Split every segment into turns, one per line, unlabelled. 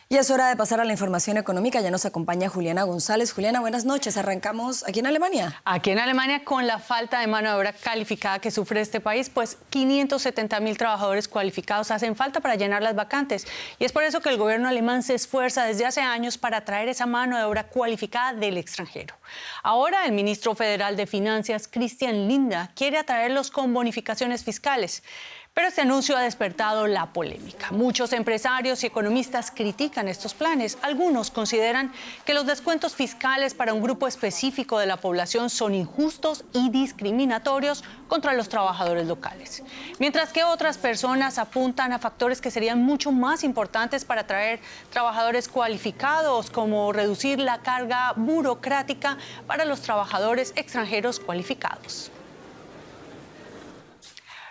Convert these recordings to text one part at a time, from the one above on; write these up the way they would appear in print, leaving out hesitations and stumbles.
Y es hora de pasar a la información económica. Ya nos acompaña Juliana González. Juliana, buenas noches. Arrancamos aquí en Alemania.
Aquí en Alemania, con la falta de mano de obra calificada que sufre este país, pues 570.000 trabajadores cualificados hacen falta para llenar las vacantes. Y es por eso que el gobierno alemán se esfuerza desde hace años para traer esa mano de obra cualificada del extranjero. Ahora, el ministro federal de Finanzas, Christian Lindner, quiere atraerlos con bonificaciones fiscales. Pero este anuncio ha despertado la polémica. Muchos empresarios y economistas critican estos planes. Algunos consideran que los descuentos fiscales para un grupo específico de la población son injustos y discriminatorios contra los trabajadores locales. Mientras que otras personas apuntan a factores que serían mucho más importantes para atraer trabajadores cualificados, como reducir la carga burocrática para los trabajadores extranjeros cualificados.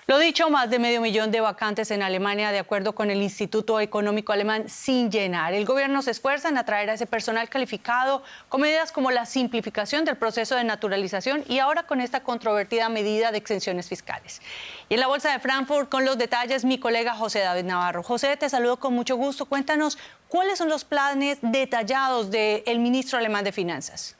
Lo dicho, más de 500.000 de vacantes en Alemania, de acuerdo con el Instituto Económico Alemán, sin llenar. El gobierno se esfuerza en atraer a ese personal calificado con medidas como la simplificación del proceso de naturalización y ahora con esta controvertida medida de exenciones fiscales. Y en la Bolsa de Frankfurt, con los detalles, mi colega José David Navarro. José, te saludo con mucho gusto. Cuéntanos, ¿cuáles son los planes detallados del ministro alemán de Finanzas?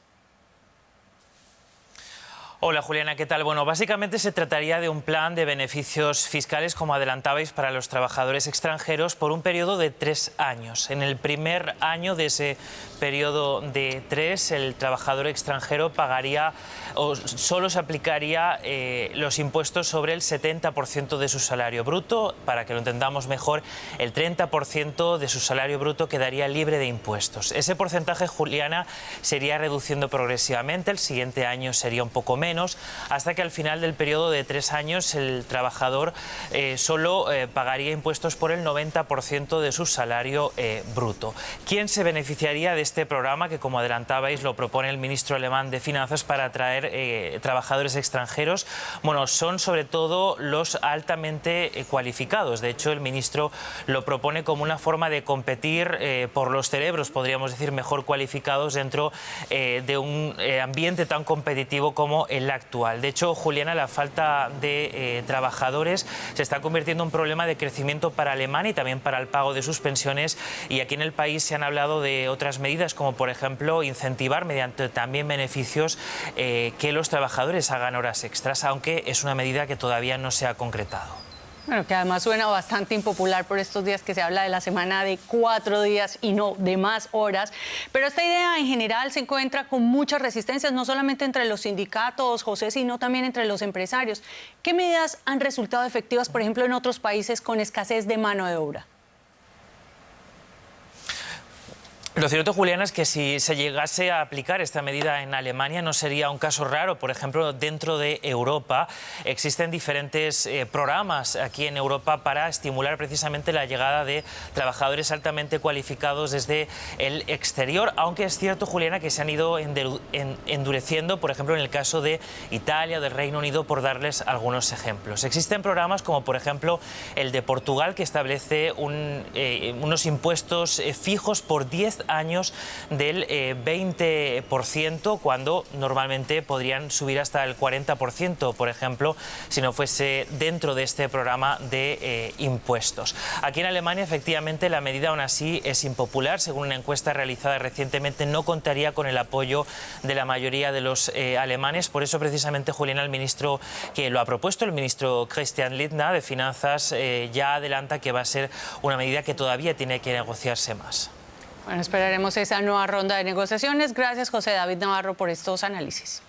Hola Juliana, ¿qué tal? Bueno, básicamente se trataría de un plan de beneficios fiscales, como adelantabais, para los trabajadores extranjeros por un periodo de 3 años. En el primer año de ese periodo de 3, el trabajador extranjero pagaría o solo se aplicaría los impuestos sobre el 70% de su salario bruto. Para que lo entendamos mejor, el 30% de su salario bruto quedaría libre de impuestos. Ese porcentaje, Juliana, se iría reduciendo progresivamente. El siguiente año sería un poco menos, hasta que al final del periodo de 3 años el trabajador solo pagaría impuestos por el 90% de su salario bruto. ¿Quién se beneficiaría de este programa que, como adelantabais, lo propone el ministro alemán de Finanzas para atraer trabajadores extranjeros? Bueno, son sobre todo los altamente cualificados. De hecho, el ministro lo propone como una forma de competir por los cerebros, podríamos decir, mejor cualificados dentro de un ambiente tan competitivo como el actual. De hecho, Juliana, la falta de trabajadores se está convirtiendo en un problema de crecimiento para Alemania y también para el pago de sus pensiones. Y aquí en el país se han hablado de otras medidas, como por ejemplo incentivar mediante también beneficios que los trabajadores hagan horas extras, aunque es una medida que todavía no se ha concretado.
Bueno, que además suena bastante impopular por estos días que se habla de la semana de 4 días y no de más horas. Pero esta idea en general se encuentra con muchas resistencias, no solamente entre los sindicatos, José, sino también entre los empresarios. ¿Qué medidas han resultado efectivas, por ejemplo, en otros países con escasez de mano de obra?
Lo cierto, Juliana, es que si se llegase a aplicar esta medida en Alemania no sería un caso raro. Por ejemplo, dentro de Europa existen diferentes programas aquí en Europa para estimular precisamente la llegada de trabajadores altamente cualificados desde el exterior, aunque es cierto, Juliana, que se han ido endureciendo, por ejemplo, en el caso de Italia o del Reino Unido, por darles algunos ejemplos. Existen programas como, por ejemplo, el de Portugal, que establece unos impuestos fijos por 10 años del 20%, cuando normalmente podrían subir hasta el 40%, por ejemplo, si no fuese dentro de este programa de impuestos. Aquí en Alemania, efectivamente, la medida aún así es impopular. Según una encuesta realizada recientemente, no contaría con el apoyo de la mayoría de los alemanes. Por eso, precisamente, Juliana, el ministro que lo ha propuesto, el ministro Christian Lindner de Finanzas, ya adelanta que va a ser una medida que todavía tiene que negociarse más.
Bueno, esperaremos esa nueva ronda de negociaciones. Gracias, José David Navarro, por estos análisis.